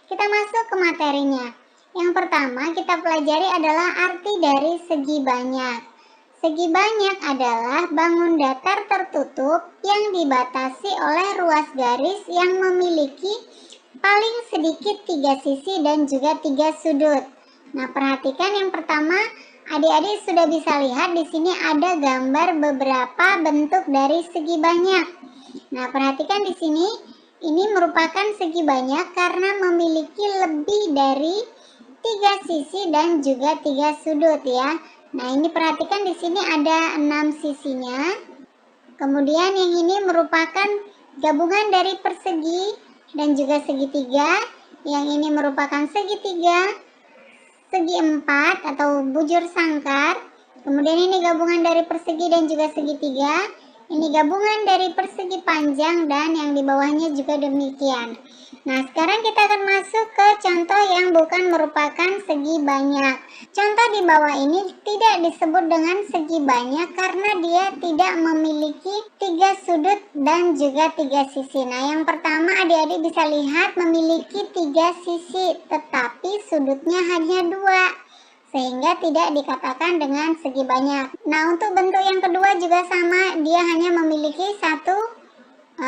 Kita masuk ke materinya. Yang pertama kita pelajari adalah arti dari segi banyak. Segi banyak adalah bangun datar tertutup yang dibatasi oleh ruas garis yang memiliki paling sedikit 3 sisi dan juga 3 sudut. Nah, perhatikan yang pertama, adik-adik sudah bisa lihat di sini ada gambar beberapa bentuk dari segi banyak. Nah, perhatikan di sini, ini merupakan segi banyak karena memiliki lebih dari 3 sisi dan juga 3 sudut ya. Nah, ini perhatikan di sini ada 6 sisinya. Kemudian yang ini merupakan gabungan dari persegi dan juga segitiga. Yang ini merupakan segitiga, segi empat atau bujur sangkar. Kemudian ini gabungan dari persegi dan juga segitiga. Ini gabungan dari persegi panjang dan yang di bawahnya juga demikian. Nah, sekarang kita akan masuk ke contoh yang bukan merupakan segi banyak. Contoh di bawah ini tidak disebut dengan segi banyak karena dia tidak memiliki 3 sudut dan juga 3 sisi. Nah, yang pertama adik-adik bisa lihat memiliki 3 sisi, tetapi sudutnya hanya 2. Sehingga tidak dikatakan dengan segi banyak. Nah, untuk bentuk yang kedua juga sama, dia hanya memiliki 1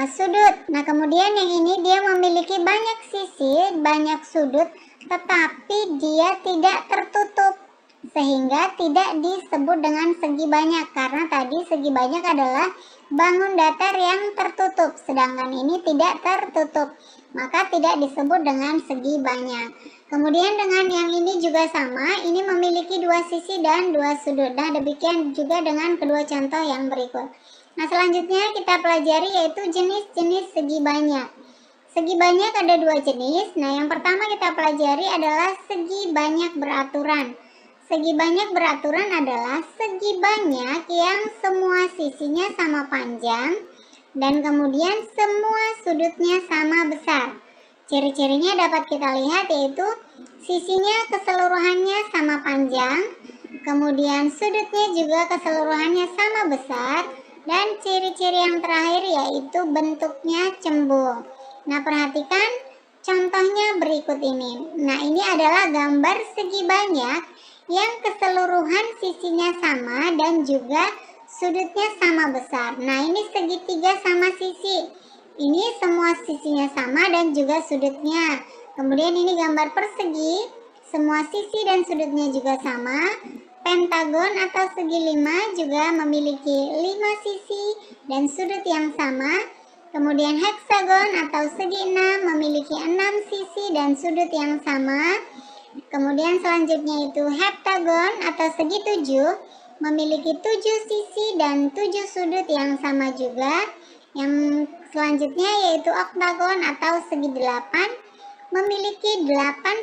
sudut. Nah, kemudian yang ini dia memiliki banyak sisi, banyak sudut, tetapi dia tidak tertutup. Sehingga tidak disebut dengan segi banyak, karena tadi segi banyak adalah bangun datar yang tertutup, sedangkan ini tidak tertutup, maka tidak disebut dengan segi banyak. Kemudian dengan yang ini juga sama, ini memiliki 2 sisi dan 2 sudut. Nah, demikian juga dengan kedua contoh yang berikut. Nah, selanjutnya kita pelajari yaitu jenis-jenis segi banyak. Segi banyak ada 2 jenis. Nah, yang pertama kita pelajari adalah segi banyak beraturan. Segi banyak beraturan adalah segi banyak yang semua sisinya sama panjang dan kemudian semua sudutnya sama besar. Ciri-cirinya dapat kita lihat yaitu sisinya keseluruhannya sama panjang, kemudian sudutnya juga keseluruhannya sama besar, dan ciri-ciri yang terakhir yaitu bentuknya cembung. Nah, perhatikan contohnya berikut ini. Nah, ini adalah gambar segi banyak yang keseluruhan sisinya sama dan juga sudutnya sama besar. Nah, ini segitiga sama sisi. Ini semua sisinya sama dan juga sudutnya. Kemudian ini gambar persegi, semua sisi dan sudutnya juga sama. Pentagon atau segi 5 juga memiliki 5 sisi dan sudut yang sama. Kemudian heksagon atau segi 6 memiliki 6 sisi dan sudut yang sama. Kemudian selanjutnya itu heptagon atau segi 7 memiliki 7 sisi dan 7 sudut yang sama juga. Yang selanjutnya yaitu oktagon atau segi 8 memiliki 8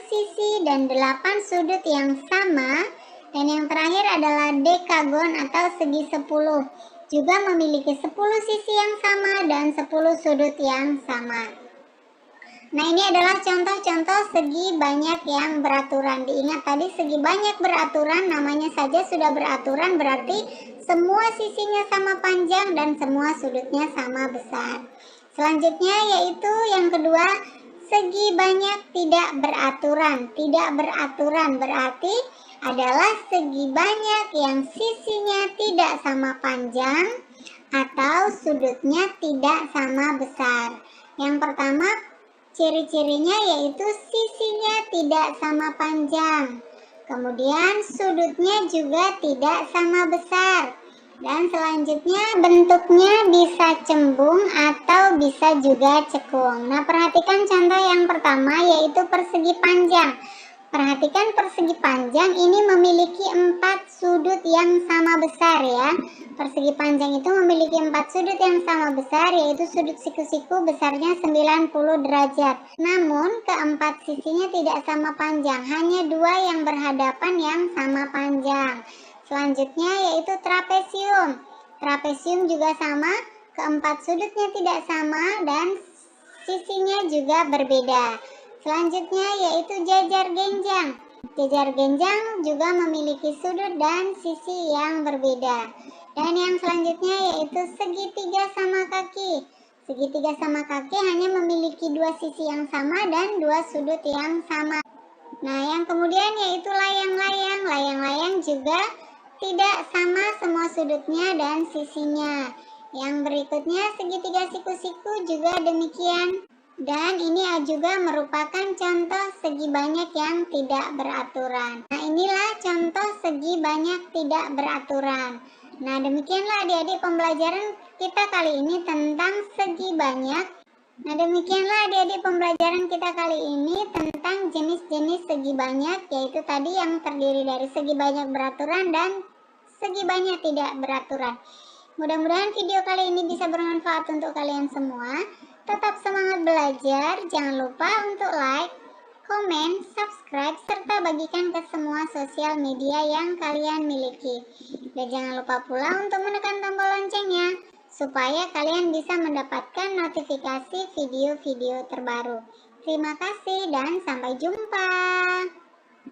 sisi dan 8 sudut yang sama. Dan yang terakhir adalah dekagon atau segi 10 juga memiliki 10 sisi yang sama dan 10 sudut yang sama. Nah, ini adalah contoh-contoh segi banyak yang beraturan. Diingat tadi segi banyak beraturan namanya saja sudah beraturan, berarti semua sisinya sama panjang dan semua sudutnya sama besar. Selanjutnya yaitu yang kedua, segi banyak tidak beraturan. Tidak beraturan berarti adalah segi banyak yang sisinya tidak sama panjang atau sudutnya tidak sama besar. Yang pertama, ciri-cirinya yaitu sisinya tidak sama panjang, kemudian sudutnya juga tidak sama besar, dan selanjutnya bentuknya bisa cembung atau bisa juga cekung. Nah, perhatikan contoh yang pertama yaitu persegi panjang. Perhatikan persegi panjang ini memiliki 4 sudut yang sama besar ya. Persegi panjang itu memiliki 4 sudut yang sama besar, yaitu sudut siku-siku besarnya 90 derajat. Namun keempat sisinya tidak sama panjang, hanya 2 yang berhadapan yang sama panjang. Selanjutnya yaitu trapesium. Trapesium juga sama, keempat sudutnya tidak sama dan sisinya juga berbeda. Selanjutnya yaitu jajar genjang. Jajar genjang juga memiliki sudut dan sisi yang berbeda. Dan yang selanjutnya yaitu segitiga sama kaki. Segitiga sama kaki hanya memiliki dua sisi yang sama dan dua sudut yang sama. Nah, yang kemudian yaitu layang-layang. Layang-layang juga tidak sama semua sudutnya dan sisinya. Yang berikutnya segitiga siku-siku juga demikian. Dan ini juga merupakan contoh segi banyak yang tidak beraturan. Nah, inilah contoh segi banyak tidak beraturan. Nah, demikianlah adik-adik pembelajaran kita kali ini tentang segi banyak. Nah, demikianlah adik-adik pembelajaran kita kali ini tentang jenis-jenis segi banyak, yaitu tadi yang terdiri dari segi banyak beraturan dan segi banyak tidak beraturan. Mudah-mudahan video kali ini bisa bermanfaat untuk kalian semua. Tetap semangat belajar, jangan lupa untuk like, komen, subscribe, serta bagikan ke semua sosial media yang kalian miliki. Dan jangan lupa pula untuk menekan tombol loncengnya, supaya kalian bisa mendapatkan notifikasi video-video terbaru. Terima kasih dan sampai jumpa.